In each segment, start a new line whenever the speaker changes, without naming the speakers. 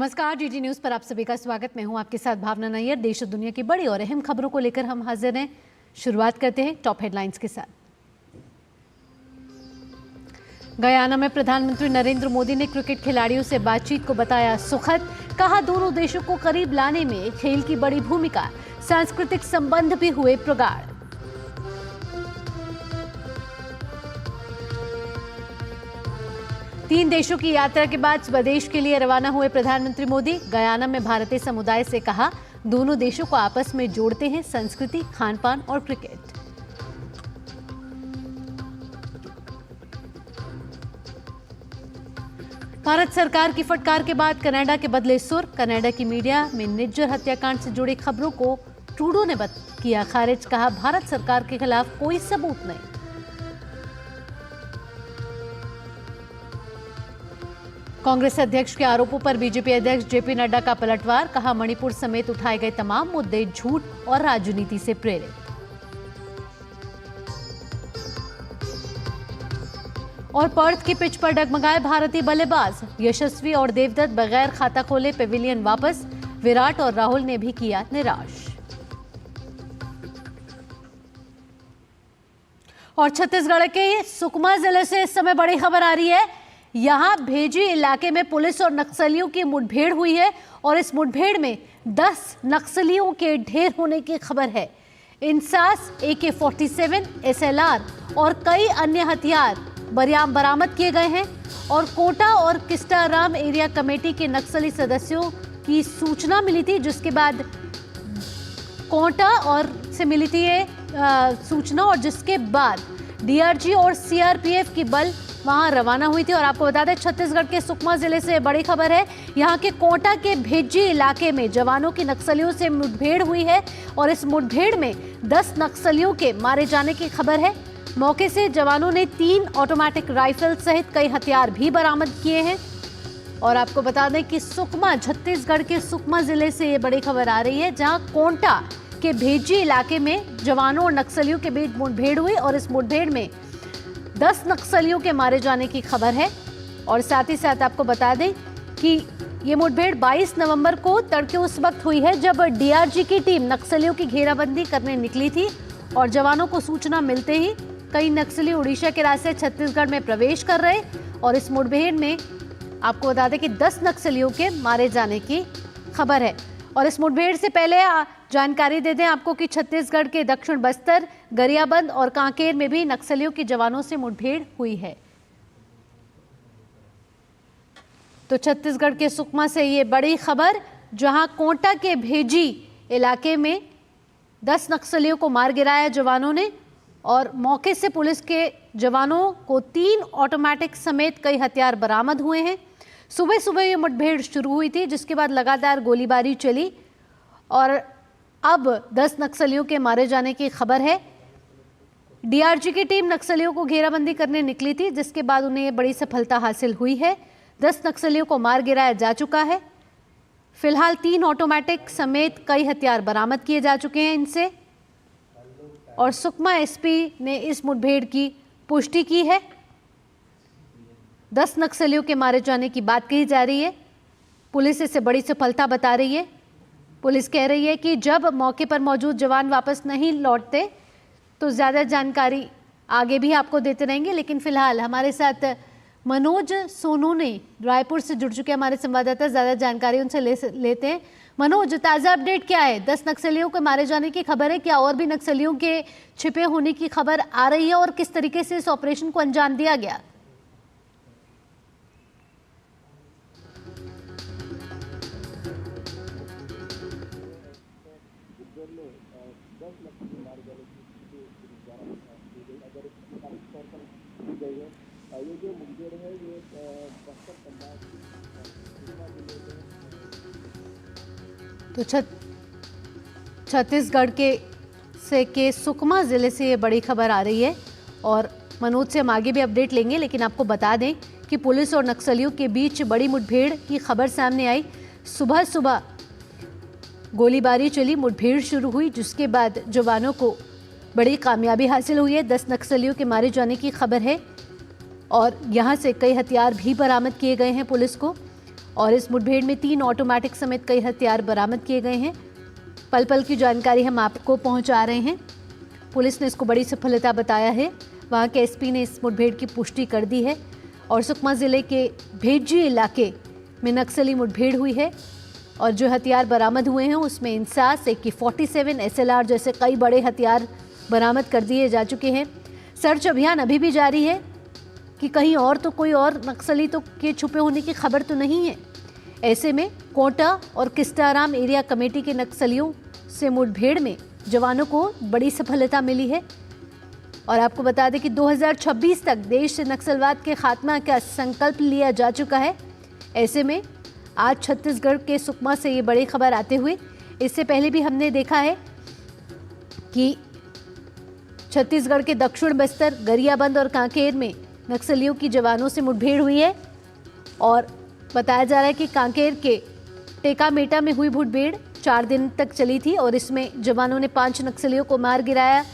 नमस्कार, DD news पर आप सभी का स्वागत। मैं हूं आपके साथ भावना नैयर। देश और दुनिया की बड़ी और अहम खबरों को लेकर हम हाजिर हैं। शुरुआत करते हैं टॉप हेडलाइंस के साथ। गयाना में प्रधानमंत्री नरेंद्र मोदी ने क्रिकेट खिलाड़ियों से बातचीत को बताया सुखद। कहा दोनों देशों को करीब लाने में खेल की बड़ी भूमिका। सांस्कृतिक संबंध भी हुए प्रगाढ़। तीन देशों की यात्रा के बाद स्वदेश के लिए रवाना हुए प्रधानमंत्री मोदी। गयाना में भारतीय समुदाय से कहा दोनों देशों को आपस में जोड़ते हैं संस्कृति, खान पान और क्रिकेट। भारत सरकार की फटकार के बाद कनाडा के बदले सुर। कनाडा की मीडिया में निज्जर हत्याकांड से जुड़ी खबरों को ट्रूडो ने किया खारिज। कहा भारत सरकार के खिलाफ कोई सबूत नहीं। कांग्रेस अध्यक्ष के आरोपों पर बीजेपी अध्यक्ष जेपी नड्डा का पलटवार। कहा मणिपुर समेत उठाए गए तमाम मुद्दे झूठ और राजनीति से प्रेरित। और पर्थ की पिच पर डगमगाए भारतीय बल्लेबाज। यशस्वी और देवदत्त बगैर खाता खोले पेविलियन वापस। विराट और राहुल ने भी किया निराश। और छत्तीसगढ़ के सुकमा जिले से इस समय बड़ी खबर आ रही है। यहां भेजी इलाके में पुलिस और नक्सलियों की मुठभेड़ हुई है और इस मुठभेड़ में 10 नक्सलियों के ढेर होने की खबर है। इंसास, AK-47, SLR और कई अन्य हथियार बरामद किए गए हैं। और कोटा और किस्टाराम एरिया कमेटी के नक्सली सदस्यों की सूचना मिली थी, जिसके बाद कोटा और से मिली थी ये सूचना और जिसके बाद DRG और CRPF की बल वहां रवाना हुई थी। और आपको बता दें छत्तीसगढ़ के सुकमा जिले से बड़ी खबर है। यहां के कोटा के भेज्जी इलाके में जवानों की नक्सलियों से मुठभेड़ हुई है और इस मुठभेड़ में 10 नक्सलियों के मारे जाने की खबर है। मौके से जवानों ने 3 ऑटोमेटिक राइफल सहित कई हथियार भी बरामद किए हैं। और आपको बता दें कि सुकमा, छत्तीसगढ़ के सुकमा जिले से ये बड़ी खबर आ रही है, जहां कोटा के भेज्जी इलाके में जवानों और नक्सलियों के बीच मुठभेड़ हुई और इस मुठभेड़ में 10 नक्सलियों के मारे जाने की खबर है। और साथ ही साथ आपको बता दें कि ये मुठभेड़ 22 नवंबर को तड़के उस वक्त हुई है जब DRG की टीम नक्सलियों की घेराबंदी करने निकली थी और जवानों को सूचना मिलते ही कई नक्सली उड़ीसा के रास्ते छत्तीसगढ़ में प्रवेश कर रहे। और इस मुठभेड़ में आपको बता दें कि 10 नक्सलियों के मारे जाने की खबर है। और इस मुठभेड़ से पहले जानकारी दे दें आपको कि छत्तीसगढ़ के दक्षिण बस्तर, गरियाबंद और कांकेर में भी नक्सलियों के जवानों से मुठभेड़ हुई है। तो छत्तीसगढ़ के सुकमा से ये बड़ी खबर, जहां कोटा के भेजी इलाके में 10 नक्सलियों को मार गिराया जवानों ने और मौके से पुलिस के जवानों को 3 ऑटोमेटिक समेत कई हथियार बरामद हुए हैं। सुबह सुबह ये मुठभेड़ शुरू हुई थी, जिसके बाद लगातार गोलीबारी चली और अब 10 नक्सलियों के मारे जाने की खबर है। DRG की टीम नक्सलियों को घेराबंदी करने निकली थी, जिसके बाद उन्हें ये बड़ी सफलता हासिल हुई है। 10 नक्सलियों को मार गिराया जा चुका है। फिलहाल 3 ऑटोमेटिक समेत कई हथियार बरामद किए जा चुके हैं इनसे। और सुकमा SP ने इस मुठभेड़ की पुष्टि की है। 10 नक्सलियों के मारे जाने की बात कही जा रही है। पुलिस इसे बड़ी सफलता बता रही है। पुलिस कह रही है कि जब मौके पर मौजूद जवान वापस नहीं लौटते तो ज़्यादा जानकारी आगे भी आपको देते रहेंगे। लेकिन फिलहाल हमारे साथ मनोज सोनू ने रायपुर से जुड़ चुके हमारे संवाददाता, ज़्यादा जानकारी उनसे लेते हैं। मनोज, ताज़ा अपडेट क्या है? 10 नक्सलियों के मारे जाने की खबर है, क्या और भी नक्सलियों के छिपे होने की खबर आ रही है और किस तरीके से इस ऑपरेशन को अंजाम दिया गया? तो छत्तीसगढ़ के सुकमा जिले से ये बड़ी खबर आ रही है और मनोज से हम आगे भी अपडेट लेंगे। लेकिन आपको बता दें कि पुलिस और नक्सलियों के बीच बड़ी मुठभेड़ की खबर सामने आई। सुबह सुबह गोलीबारी चली, मुठभेड़ शुरू हुई, जिसके बाद जवानों को बड़ी कामयाबी हासिल हुई है। 10 नक्सलियों के मारे जाने की खबर है और यहाँ से कई हथियार भी बरामद किए गए हैं पुलिस को। और इस मुठभेड़ में 3 ऑटोमेटिक समेत कई हथियार बरामद किए गए हैं। पल पल की जानकारी हम आपको पहुंचा रहे हैं। पुलिस ने इसको बड़ी सफलता बताया है। वहां के एसपी ने इस मुठभेड़ की पुष्टि कर दी है और सुकमा जिले के भेजी इलाके में नक्सली मुठभेड़ हुई है और जो हथियार बरामद हुए हैं उसमें इंसास, AK-47, SLR जैसे कई बड़े हथियार बरामद कर दिए जा चुके हैं। सर्च अभियान अभी भी जारी है कि कहीं और तो कोई और नक्सली तो के छुपे होने की खबर तो नहीं है। ऐसे में कोटा और किस्टाराम एरिया कमेटी के नक्सलियों से मुठभेड़ में जवानों को बड़ी सफलता मिली है। और आपको बता दें कि 2026 तक देश से नक्सलवाद के खात्मा का संकल्प लिया जा चुका है। ऐसे में आज छत्तीसगढ़ के सुकमा से ये बड़ी खबर आते हुए, इससे पहले भी हमने देखा है कि छत्तीसगढ़ के दक्षिण बस्तर, गरियाबंद और कांकेर में नक्सलियों की जवानों से मुठभेड़ हुई है। और बताया जा रहा है कि कांकेर के टेकामेटा में हुई मुठभेड़ 4 दिन तक चली थी और इसमें जवानों ने 5 नक्सलियों को मार गिराया।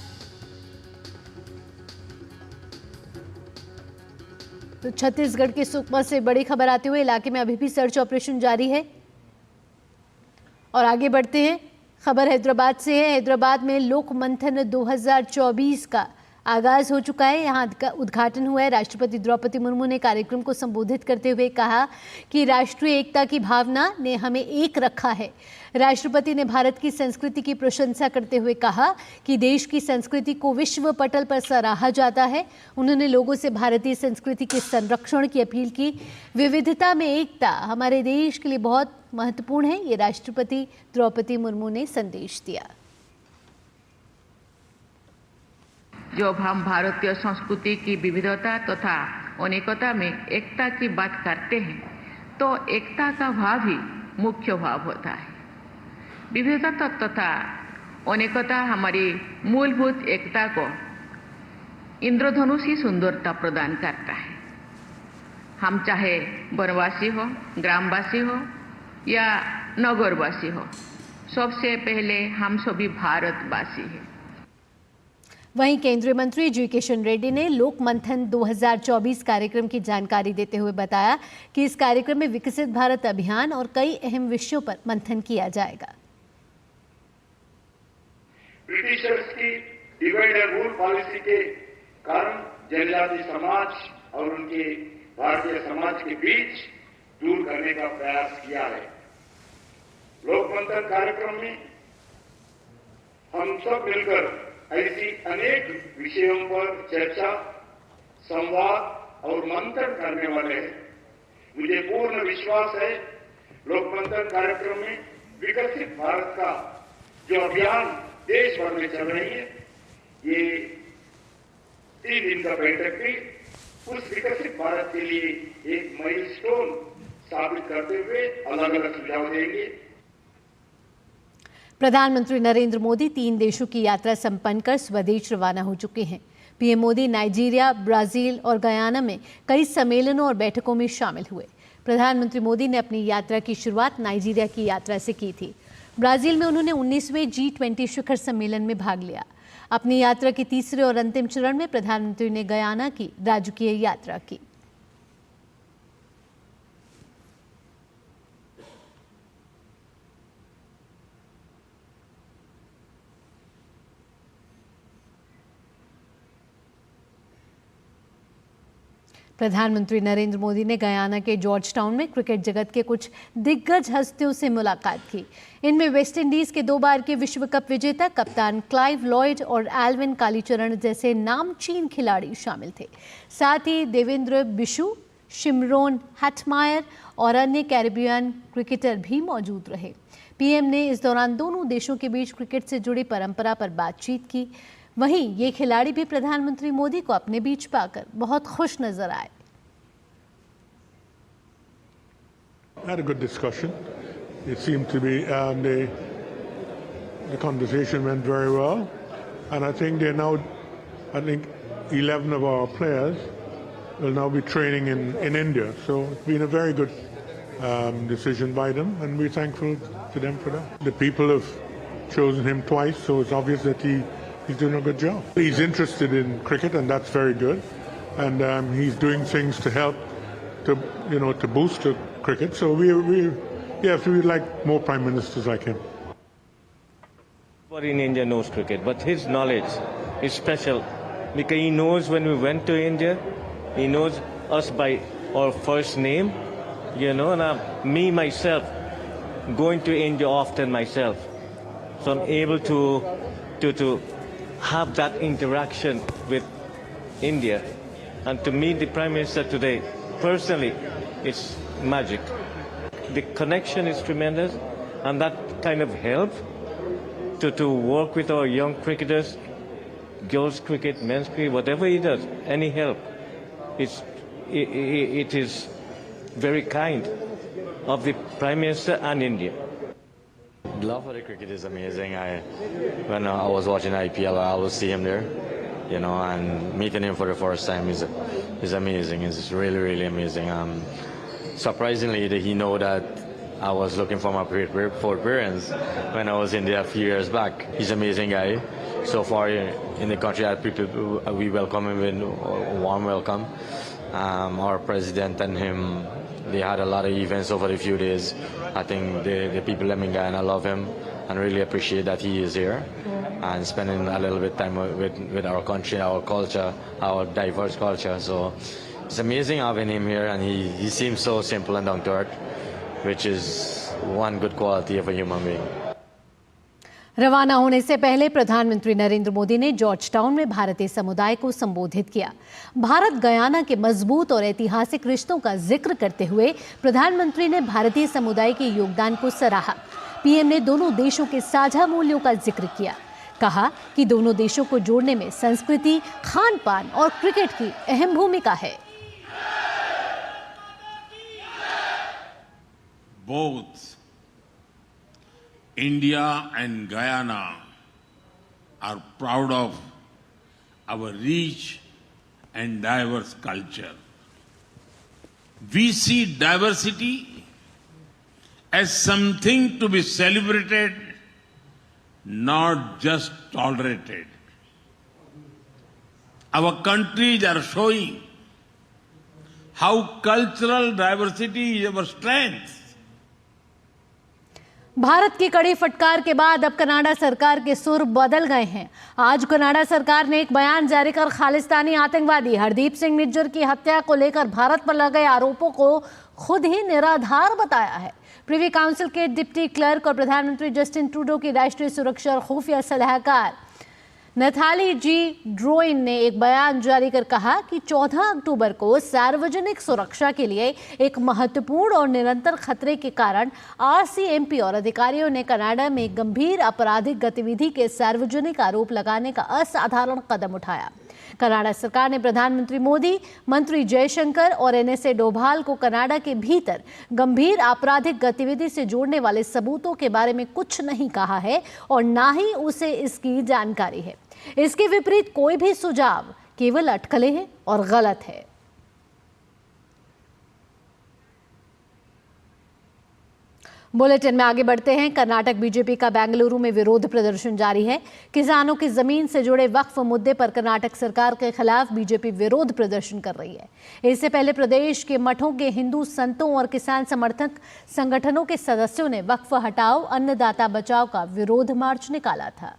तो छत्तीसगढ़ के सुकमा से बड़ी खबर आते हुए इलाके में अभी भी सर्च ऑपरेशन जारी है। और आगे बढ़ते हैं, खबर हैदराबाद से है। हैदराबाद में लोक मंथन 2024 का आगाज हो चुका है। यहाँ उद्घाटन हुआ है। राष्ट्रपति द्रौपदी मुर्मू ने कार्यक्रम को संबोधित करते हुए कहा कि राष्ट्रीय एकता की भावना ने हमें एक रखा है। राष्ट्रपति ने भारत की संस्कृति की प्रशंसा करते हुए कहा कि देश की संस्कृति को विश्व पटल पर सराहा जाता है। उन्होंने लोगों से भारतीय संस्कृति के संरक्षण की अपील की। विविधता में एकता हमारे देश के लिए बहुत महत्वपूर्ण है, ये राष्ट्रपति द्रौपदी मुर्मू ने संदेश दिया।
जब हम भारतीय संस्कृति की विविधता तथा अनेकता में एकता की बात करते हैं तो एकता का भाव ही मुख्य भाव होता है। विविधता तथा अनेकता हमारी मूलभूत एकता को इंद्रधनुष ही सुंदरता प्रदान करता है। हम चाहे वनवासी हो, ग्रामवासी हो या नगरवासी हो, सबसे पहले हम सभी भारतवासी हैं।
वहीं केंद्रीय मंत्री जी किशन रेड्डी ने लोक मंथन 2024 कार्यक्रम की जानकारी देते हुए बताया कि इस कार्यक्रम में विकसित भारत अभियान और कई अहम विषयों पर मंथन किया जाएगा।
ब्रिटिशर्स की डिवाइड एंड रूल पॉलिसी के कारण जनजाति समाज और उनके भारतीय समाज के बीच दूर करने का प्रयास किया है। लोक मंथन कार्यक्रम में हम सब मिलकर ऐसी अनेक विषयों पर चर्चा, संवाद और मंथन करने वाले हैं। मुझे पूर्ण विश्वास है लोक मंथन कार्यक्रम में विकसित भारत का जो अभियान देश भर में चल रही है, ये 3 दिन का बैठक भी उस विकसित भारत के लिए एक माइलस्टोन साबित करते हुए अलग अलग सुझाव देंगे।
प्रधानमंत्री नरेंद्र मोदी 3 देशों की यात्रा संपन्न कर स्वदेश रवाना हो चुके हैं। पीएम मोदी नाइजीरिया, ब्राजील और गयाना में कई सम्मेलनों और बैठकों में शामिल हुए। प्रधानमंत्री मोदी ने अपनी यात्रा की शुरुआत नाइजीरिया की यात्रा से की थी। ब्राजील में उन्होंने 19वें G20 शिखर सम्मेलन में भाग लिया। अपनी यात्रा के तीसरे और अंतिम चरण में प्रधानमंत्री ने गयाना की राजकीय यात्रा की। प्रधानमंत्री नरेंद्र मोदी ने गयाना के जॉर्ज टाउन में क्रिकेट जगत के कुछ दिग्गज हस्तियों से मुलाकात की। इनमें वेस्टइंडीज के 2 बार के विश्व कप विजेता कप्तान क्लाइव लॉयड और एल्विन कालीचरण जैसे नामचीन खिलाड़ी शामिल थे। साथ ही देवेंद्र बिशु, शिमरोन हेटमायर और अन्य कैरिबियन क्रिकेटर भी मौजूद रहे। पीएम ने इस दौरान दोनों देशों के बीच क्रिकेट से जुड़ी परंपरा पर बातचीत की। वहीं ये खिलाड़ी भी प्रधानमंत्री मोदी को अपने बीच पाकर बहुत खुश नजर आए।
Had a good discussion. It seemed to be the conversation went very well, and I think 11 of our players will now be training in India. So it's been a very good decision by them, and we're thankful to them for that. The people have chosen him twice, so it's obvious that he's doing a good job. He's interested in cricket, and that's very good. And he's doing things to help to boost cricket. So yes, we like more prime ministers like him.
Everybody in India knows cricket, but his knowledge is special because he knows when we went to India, he knows us by our first name, and me myself going to India often myself, so I'm able to have that interaction with India, and to meet the Prime Minister today personally, it's magic. The connection is tremendous, and that kind of help to work with our young cricketers, girls cricket, men's cricket, whatever he does, any help, it is very kind of the Prime Minister and India.
The love for the cricket is amazing. When I was watching IPL, I always see him there, and meeting him for the first time is amazing. It's really, really amazing. Surprisingly, he know that I was looking for my parents when I was in there a few years back. He's an amazing guy. So far in the country, we welcome him with a warm welcome. Our president and him, they had a lot of events over the few days. I think the people in Guyana, and I love him and really appreciate that he is here and spending a little bit time with our country, our culture, our diverse culture. So it's amazing having him here, and he seems so simple and down to earth, which is one good quality of a human being.
रवाना होने से पहले प्रधानमंत्री नरेंद्र मोदी ने George town में भारतीय समुदाय को संबोधित किया। भारत गयाना के मजबूत और ऐतिहासिक रिश्तों का जिक्र करते हुए प्रधानमंत्री ने भारतीय समुदाय के योगदान को सराहा। पीएम ने दोनों देशों के साझा मूल्यों का जिक्र किया। कहा कि दोनों देशों को जोड़ने में संस्कृति, खान-पान और क्रिकेट की अहम भूमिका है।
Both India and Guyana are proud of our rich and diverse culture. We see diversity as something to be celebrated, not just tolerated. Our countries are showing how cultural diversity is our strength.
Bharat की कड़ी फटकार के बाद अब Canada सरकार के सुर बदल गए हैं। आज कनाडा सरकार ने एक बयान जारी कर खालिस्तानी आतंकवादी हरदीप सिंह निज्जर की हत्या को लेकर भारत पर लगे आरोपों को खुद ही निराधार बताया है। प्रिवी काउंसिल के डिप्टी क्लर्क और प्रधानमंत्री जस्टिन ट्रूडो की राष्ट्रीय सुरक्षा और खुफिया सलाहकार नथाली जी ड्रोइन ने एक बयान जारी कर कहा कि 14 अक्टूबर को सार्वजनिक सुरक्षा के लिए एक महत्वपूर्ण और निरंतर खतरे के कारण आरसीएमपी और अधिकारियों ने कनाडा में गंभीर आपराधिक गतिविधि के सार्वजनिक आरोप लगाने का असाधारण कदम उठाया। कनाडा सरकार ने प्रधानमंत्री मोदी, मंत्री जयशंकर और एनएसए डोभाल को कनाडा के भीतर गंभीर आपराधिक गतिविधि से जोड़ने वाले सबूतों के बारे में कुछ नहीं कहा है और ना ही उसे इसकी जानकारी है। इसके विपरीत कोई भी सुझाव केवल अटकलें हैं और गलत है। बुलेटिन में आगे बढ़ते हैं। कर्नाटक बीजेपी का बेंगलुरु में विरोध प्रदर्शन जारी है। किसानों की जमीन से जुड़े वक्फ मुद्दे पर कर्नाटक सरकार के खिलाफ बीजेपी विरोध प्रदर्शन कर रही है। इससे पहले प्रदेश के मठों के हिंदू संतों और किसान समर्थक संगठनों के सदस्यों ने वक्फ हटाओ, अन्नदाता बचाओ का विरोध मार्च निकाला था।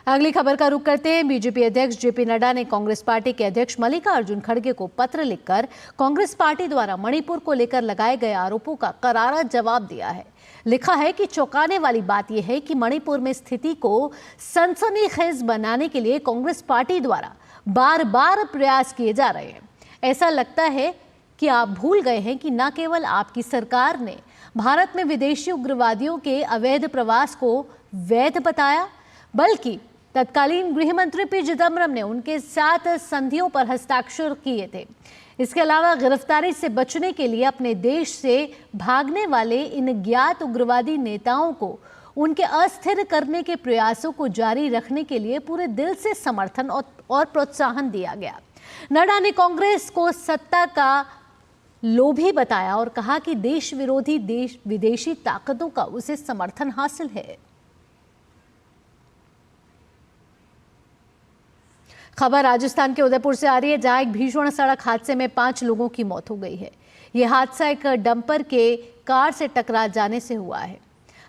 अगली खबर का रुख करते हैं। बीजेपी अध्यक्ष जेपी नड्डा ने कांग्रेस पार्टी के अध्यक्ष मल्लिकार्जुन खड़गे को पत्र लिखकर कांग्रेस पार्टी द्वारा मणिपुर को लेकर लगाए गए आरोपों का करारा जवाब दिया है। लिखा है कि चौंकाने वाली बात यह है कि मणिपुर में स्थिति को सनसनीखेज बनाने के लिए कांग्रेस पार्टी द्वारा बार बार प्रयास किए जा रहे हैं। ऐसा लगता है कि आप भूल गए हैं कि न केवल आपकी सरकार ने भारत में विदेशी उग्रवादियों के अवैध प्रवास को वैध बताया, बल्कि तत्कालीन गृह मंत्री पी चिदम्बरम ने उनके साथ संधियों पर हस्ताक्षर किए थे। इसके अलावा गिरफ्तारी से बचने के लिए अपने देश से भागने वाले इन ज्ञात उग्रवादी नेताओं को उनके अस्थिर करने के प्रयासों को जारी रखने के लिए पूरे दिल से समर्थन और प्रोत्साहन दिया गया। नड्डा ने कांग्रेस को सत्ता का लोभी बताया और कहा कि देश विरोधी विदेशी ताकतों का उसे समर्थन हासिल है। खबर राजस्थान के उदयपुर से आ रही है, जहां एक भीषण सड़क हादसे में 5 लोगों की मौत हो गई है। यह हादसा एक डंपर के कार से टकरा जाने से हुआ है।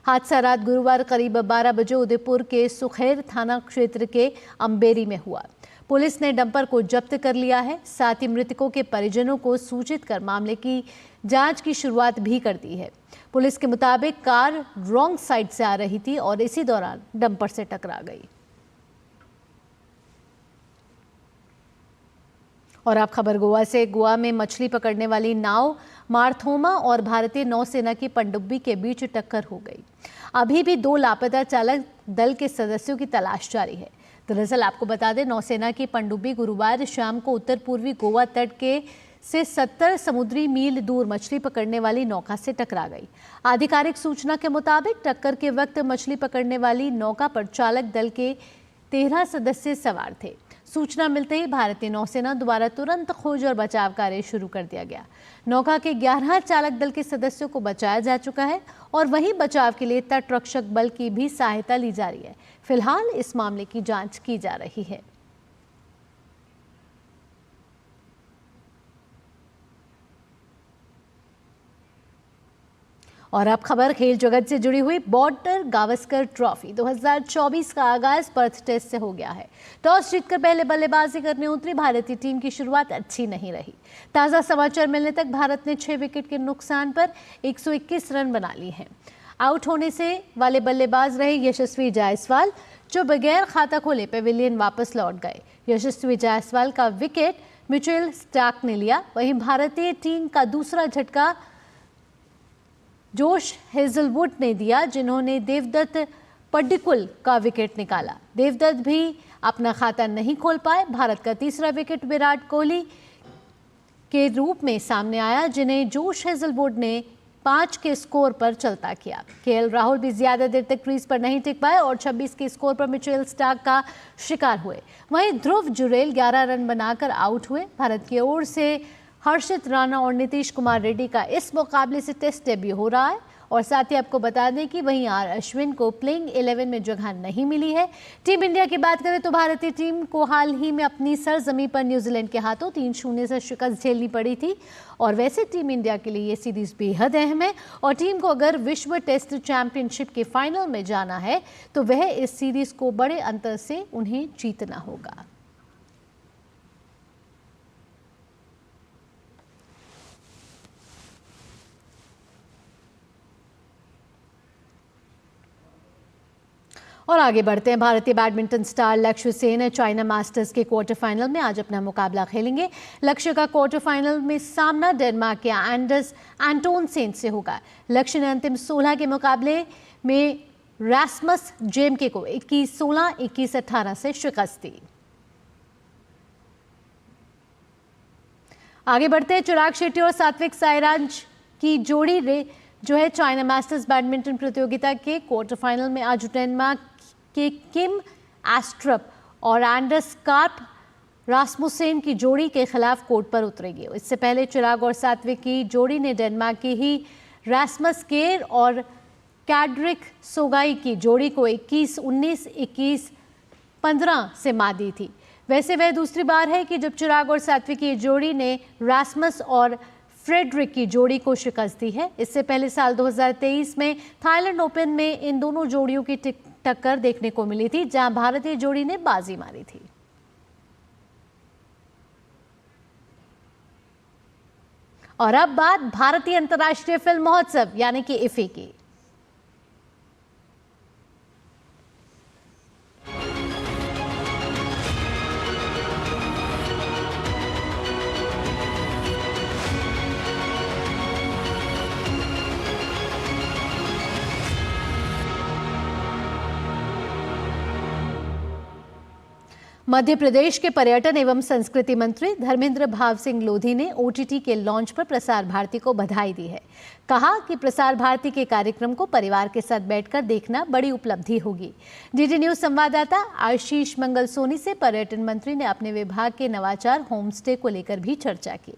हादसा रात गुरुवार करीब 12 बजे उदयपुर के सुखेर थाना क्षेत्र के अंबेरी में हुआ। पुलिस ने डंपर को जब्त कर लिया है। साथ ही मृतकों के परिजनों को सूचित कर मामले की जांच की शुरुआत भी कर दी है। पुलिस के मुताबिक कार रॉन्ग साइड से आ रही थी और इसी दौरान डंपर से टकरा गई। और अब खबर गोवा से। गोवा में मछली पकड़ने वाली नाव मारथोमा और भारतीय नौसेना की पनडुब्बी के बीच टक्कर हो गई। अभी भी 2 लापता चालक दल के सदस्यों की तलाश जारी है। दरअसल आपको बता दें, नौसेना की पनडुब्बी गुरुवार शाम को उत्तर पूर्वी गोवा तट के से 70 समुद्री मील दूर मछली पकड़ने वाली नौका से टकरा गई। आधिकारिक सूचना के मुताबिक टक्कर के वक्त मछली पकड़ने वाली नौका पर चालक दल के 13 सदस्य सवार थे। सूचना मिलते ही भारतीय नौसेना द्वारा तुरंत खोज और बचाव कार्य शुरू कर दिया गया। नौका के 11 चालक दल के सदस्यों को बचाया जा चुका है और वहीं बचाव के लिए तट रक्षक बल की भी सहायता ली जा रही है। फिलहाल इस मामले की जांच की जा रही है। और अब खबर खेल जगत से जुड़ी हुई। बॉर्डर गावस्कर ट्रॉफी 2024 का आगाज पर्थ टेस्ट से हो गया है। टॉस जीतकर पहले बल्लेबाजी करने उतरी भारतीय टीम की शुरुआत अच्छी नहीं रही। ताज़ा समाचार मिलने तक भारत ने 6 विकेट के नुकसान पर 121 रन बना लिए हैं। आउट होने से वाले बल्लेबाज रहे यशस्वी जायसवाल, जो बगैर खाता खोले पेविलियन वापस लौट गए। यशस्वी जायसवाल का विकेट मिचेल स्टार्क ने लिया। वहीं भारतीय टीम का दूसरा झटका जोश हेजलवुड ने दिया, जिन्होंने देवदत्त पड्डिकुल का विकेट निकाला। देवदत्त भी अपना खाता नहीं खोल पाए। भारत का तीसरा विकेट विराट कोहली के रूप में सामने आया, जिन्हें जोश हेजलवुड ने 5 के स्कोर पर चलता किया। केएल राहुल भी ज्यादा देर तक क्रीज पर नहीं टिक पाए और 26 के स्कोर पर मिचेल स्टार्क का शिकार हुए। वहीं ध्रुव जुरेल 11 रन बनाकर आउट हुए। भारत की ओर से हर्षित राणा और नीतीश कुमार रेड्डी का इस मुकाबले से टेस्ट डेब्यू हो रहा है। और साथ ही आपको बता दें कि वहीं आर अश्विन को प्लेइंग 11 में जगह नहीं मिली है। टीम इंडिया की बात करें तो भारतीय टीम को हाल ही में अपनी सरजमी पर न्यूजीलैंड के हाथों 3-0 से शिकस्त झेलनी पड़ी थी। और वैसे टीम इंडिया के लिए ये सीरीज बेहद अहम है और टीम को अगर विश्व टेस्ट चैंपियनशिप के फाइनल में जाना है तो वह इस सीरीज को बड़े अंतर से उन्हें जीतना होगा। और आगे बढ़ते हैं। भारतीय बैडमिंटन स्टार लक्ष्य सेन चाइना मास्टर्स के क्वार्टर फाइनल में आज अपना मुकाबला खेलेंगे। लक्ष्य का क्वार्टर फाइनल में सामना डेनमार्क के एंडर्स एंटोनसेन से होगा। लक्ष्य ने अंतिम 16 के मुकाबले में रास्मस जेमके को 21-16, 21-18 से शिकस्त दी। आगे बढ़ते हैं। चिराग शेट्टी और सात्विक साईराज की जोड़ी जो है चाइना मास्टर्स बैडमिंटन प्रतियोगिता के क्वार्टर फाइनल में आज डेनमार्क के किम एस्ट्रप और एंडर्स कार्प रास्मुसेन की जोड़ी के खिलाफ कोर्ट पर उतरेगी। इससे पहले चिराग और सात्विक की जोड़ी ने डेनमार्क की ही रास्मस केर और कैड्रिक सोगाई की जोड़ी को 21-19, 21-15 से मात दी थी। वैसे वह दूसरी बार है कि जब चिराग और सात्विक की जोड़ी ने रास्मस और फ्रेडरिक की जोड़ी को शिकस्त दी है। इससे पहले साल 2023 में थाईलैंड ओपन में इन दोनों जोड़ियों की टक्कर देखने को मिली थी, जहां भारतीय जोड़ी ने बाजी मारी थी। और अब बात भारतीय अंतर्राष्ट्रीय फिल्म महोत्सव यानी कि इफ्फी की। मध्य प्रदेश के पर्यटन एवं संस्कृति मंत्री धर्मेंद्र भाव सिंह लोधी ने ओटीटी के लॉन्च पर प्रसार भारती को बधाई दी है। कहा कि प्रसार भारती के कार्यक्रम को परिवार के साथ बैठकर देखना बड़ी उपलब्धि होगी। डीडी न्यूज संवाददाता आशीष मंगल सोनी से पर्यटन मंत्री ने अपने विभाग के नवाचार होम स्टे को लेकर भी चर्चा की।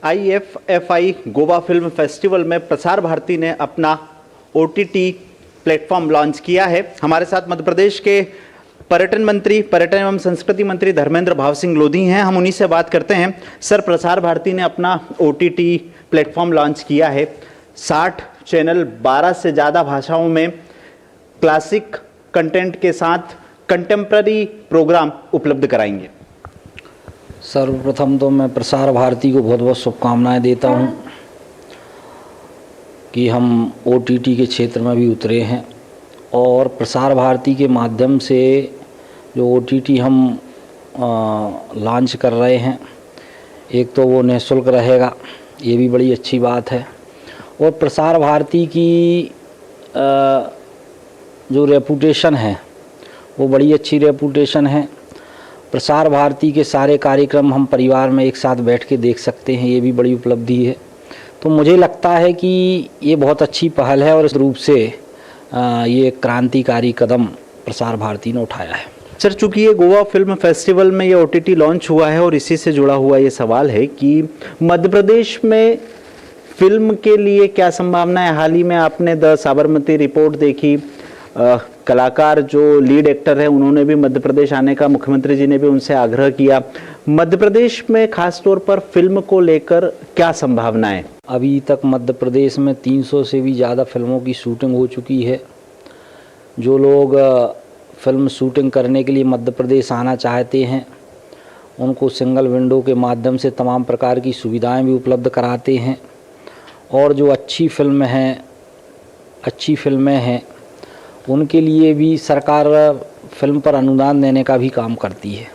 IFFI गोवा फिल्म फेस्टिवल में प्रसार भारती ने अपना OTT प्लेटफॉर्म लॉन्च किया है। हमारे साथ मध्य प्रदेश के पर्यटन मंत्री, पर्यटन एवं संस्कृति मंत्री धर्मेंद्र भाव सिंह लोधी हैं। हम उन्हीं से बात करते हैं। सर, प्रसार भारती ने अपना OTT प्लेटफॉर्म लॉन्च किया है। 60 चैनल 12 से ज़्यादा भाषाओं में क्लासिक कंटेंट के साथ कंटेम्प्ररी प्रोग्राम उपलब्ध कराएंगे।
सर्वप्रथम तो मैं प्रसार भारती को बहुत बहुत शुभकामनाएं देता हूं कि हम OTT के क्षेत्र में भी उतरे हैं और प्रसार भारती के माध्यम से जो OTT हम लॉन्च कर रहे हैं, एक तो वो निःशुल्क रहेगा, ये भी बड़ी अच्छी बात है। और प्रसार भारती की जो रेपुटेशन है वो बड़ी अच्छी रेपुटेशन है। प्रसार भारती के सारे कार्यक्रम हम परिवार में एक साथ बैठ के देख सकते हैं, ये भी बड़ी उपलब्धि है। तो मुझे लगता है कि ये बहुत अच्छी पहल है और इस रूप से ये क्रांतिकारी कदम प्रसार भारती ने उठाया है।
सर, चूंकि ये गोवा फिल्म फेस्टिवल में ये OTT लॉन्च हुआ है और इसी से जुड़ा हुआ ये सवाल है कि मध्य प्रदेश में फिल्म के लिए क्या संभावना है। हाल ही में आपने द साबरमती रिपोर्ट देखी, कलाकार जो लीड एक्टर है उन्होंने भी मध्य प्रदेश आने का, मुख्यमंत्री जी ने भी उनसे आग्रह किया। मध्य प्रदेश में खास तौर पर फिल्म को लेकर क्या संभावनाएं?
अभी तक मध्य प्रदेश में 300 से भी ज़्यादा फिल्मों की शूटिंग हो चुकी है। जो लोग फिल्म शूटिंग करने के लिए मध्य प्रदेश आना चाहते हैं उनको सिंगल विंडो के माध्यम से तमाम प्रकार की सुविधाएं भी उपलब्ध कराते हैं। और जो अच्छी फिल्में हैं उनके लिए भी सरकार फिल्म पर अनुदान देने का भी काम करती है।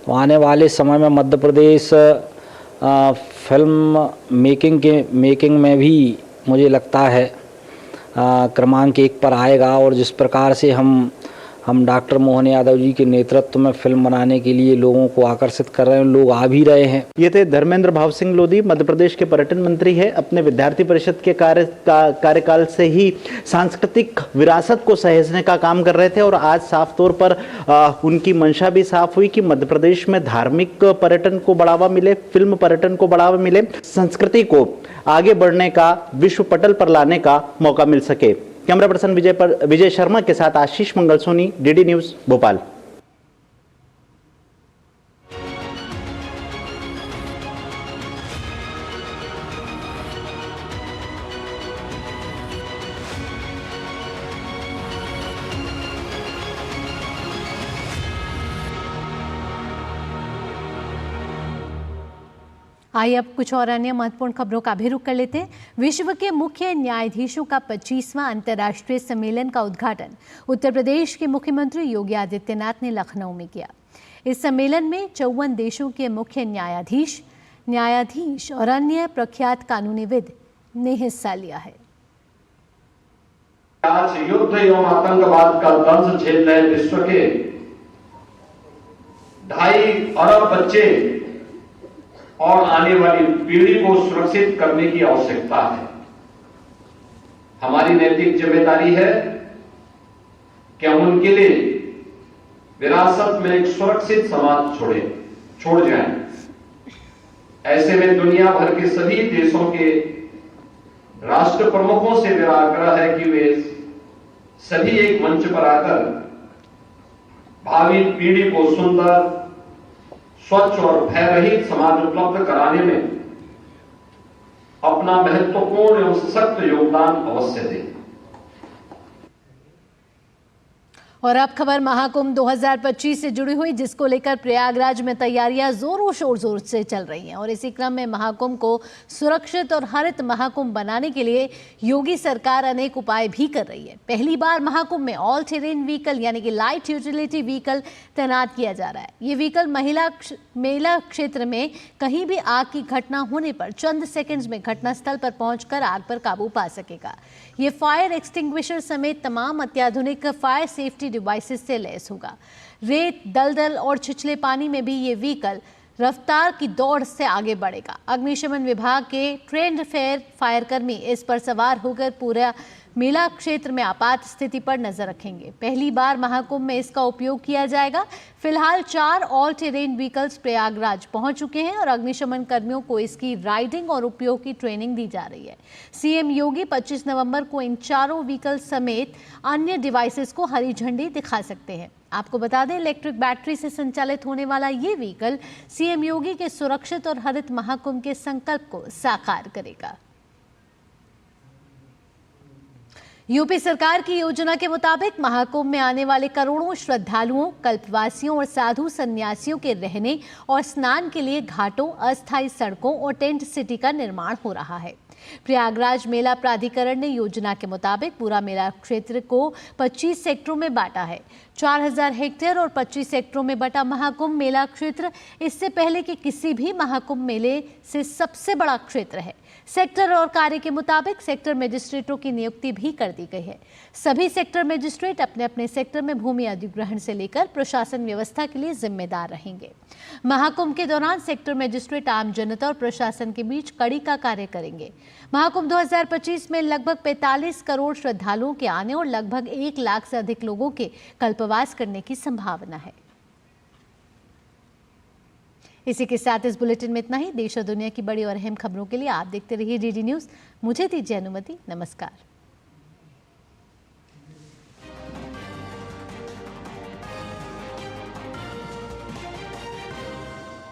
तो आने वाले समय में मध्य प्रदेश फिल्म मेकिंग में भी मुझे लगता है क्रमांक 1 पर आएगा। और जिस प्रकार से हम डॉक्टर मोहन यादव जी के नेतृत्व में फिल्म बनाने के लिए लोगों को आकर्षित कर रहे हैं, लोग आ भी रहे हैं।
ये थे धर्मेंद्र भाव सिंह लोधी, मध्य प्रदेश के पर्यटन मंत्री है। अपने विद्यार्थी परिषद के कार्यकाल से ही सांस्कृतिक विरासत को सहेजने का काम कर रहे थे और आज साफ तौर पर उनकी मंशा भी साफ हुई कि मध्य प्रदेश में धार्मिक पर्यटन को बढ़ावा मिले, फिल्म पर्यटन को बढ़ावा मिले, संस्कृति को आगे बढ़ने का, विश्व पटल पर लाने का मौका मिल सके। कैमरा पर्सन विजय शर्मा के साथ आशीष मंगल सोनी, DD न्यूज भोपाल।
आइए अब कुछ और अन्य महत्वपूर्ण खबरों का भी रुख कर लेते हैं। विश्व के मुख्य न्यायाधीशों का 25वां अंतर्राष्ट्रीय सम्मेलन का उद्घाटन उत्तर प्रदेश के मुख्यमंत्री योगी आदित्यनाथ ने लखनऊ में किया। इस सम्मेलन में 54 देशों के मुख्य न्यायाधीश और अन्य प्रख्यात कानूनीविद ने हिस्सा लिया है।
आज युद्ध एवं आतंकवाद का दंश झेल रहे विश्व के 2.5 अरब बच्चे और आने वाली पीढ़ी को सुरक्षित करने की आवश्यकता है। हमारी नैतिक जिम्मेदारी है कि हम उनके लिए विरासत में एक सुरक्षित समाज छोड़ जाएं। ऐसे में दुनिया भर के सभी देशों के राष्ट्र प्रमुखों से मेरा आग्रह है कि वे सभी एक मंच पर आकर भावी पीढ़ी को सुंदर, स्वच्छ और भय रहित समाज उपलब्ध कराने में अपना महत्वपूर्ण एवं सशक्त योगदान अवश्य दें।
और अब खबर महाकुंभ 2025 से जुड़ी हुई, जिसको लेकर प्रयागराज में तैयारियां जोरों शोर से चल रही हैं। और इसी क्रम में महाकुंभ को सुरक्षित और हरित महाकुंभ बनाने के लिए योगी सरकार अनेक उपाय भी कर रही है। पहली बार महाकुंभ में ऑल टेरेन व्हीकल यानी कि लाइट यूटिलिटी व्हीकल तैनात किया जा रहा है। ये व्हीकल मेला क्षेत्र में कहीं भी आग की घटना होने पर चंद सेकंड्स में घटनास्थल पर पहुंचकर आग पर काबू पा सकेगा। ये फायर एक्सटिंग्विशर समेत तमाम अत्याधुनिक फायर सेफ्टी डिवाइसेस से लैस होगा। रेत, दलदल और छिछले पानी में भी ये व्हीकल रफ्तार की दौड़ से आगे बढ़ेगा। अग्निशमन विभाग के ट्रेंड फायर कर्मी इस पर सवार होकर पूरा मेला क्षेत्र में आपात स्थिति पर नजर रखेंगे। पहली बार महाकुंभ में इसका उपयोग किया जाएगा। फिलहाल 4 ऑल टेरेन व्हीकल्स प्रयागराज पहुंच चुके हैं और अग्निशमन कर्मियों को इसकी राइडिंग और उपयोग की ट्रेनिंग दी जा रही है। सीएम योगी 25 नवंबर को इन चारों व्हीकल समेत अन्य डिवाइसेस को हरी झंडी दिखा सकते हैं। आपको बता दें, इलेक्ट्रिक बैटरी से संचालित होने वाला ये व्हीकल सीएम योगी के सुरक्षित और हरित महाकुंभ के संकल्प को साकार करेगा। यूपी सरकार की योजना के मुताबिक महाकुंभ में आने वाले करोड़ों श्रद्धालुओं, कल्पवासियों और साधु संन्यासियों के रहने और स्नान के लिए घाटों, अस्थायी सड़कों और टेंट सिटी का निर्माण हो रहा है। प्रयागराज मेला प्राधिकरण ने योजना के मुताबिक पूरा मेला क्षेत्र को 25 सेक्टरों में बांटा है। 4000 हेक्टेयर और 25 सेक्टरों में बटा महाकुंभ मेला क्षेत्र इससे पहले के किसी भी महाकुंभ मेले से सबसे बड़ा क्षेत्र है। सेक्टर और कार्य के मुताबिक सेक्टर मजिस्ट्रेटों की नियुक्ति भी कर दी गई है। सभी सेक्टर मजिस्ट्रेट अपने अपने सेक्टर में भूमि अधिग्रहण से लेकर प्रशासन व्यवस्था के लिए जिम्मेदार रहेंगे। महाकुंभ के दौरान सेक्टर मजिस्ट्रेट आम जनता और प्रशासन के बीच कड़ी का कार्य करेंगे। महाकुंभ 2025 में लगभग 45 करोड़ श्रद्धालुओं के आने और लगभग 1 लाख से अधिक लोगों के कल्पवास करने की संभावना है। इसी के साथ इस बुलेटिन में इतना ही। देश और दुनिया की बड़ी और अहम खबरों के लिए आप देखते रहिए डीडी न्यूज़। मुझे दीजिए अनुमति। नमस्कार।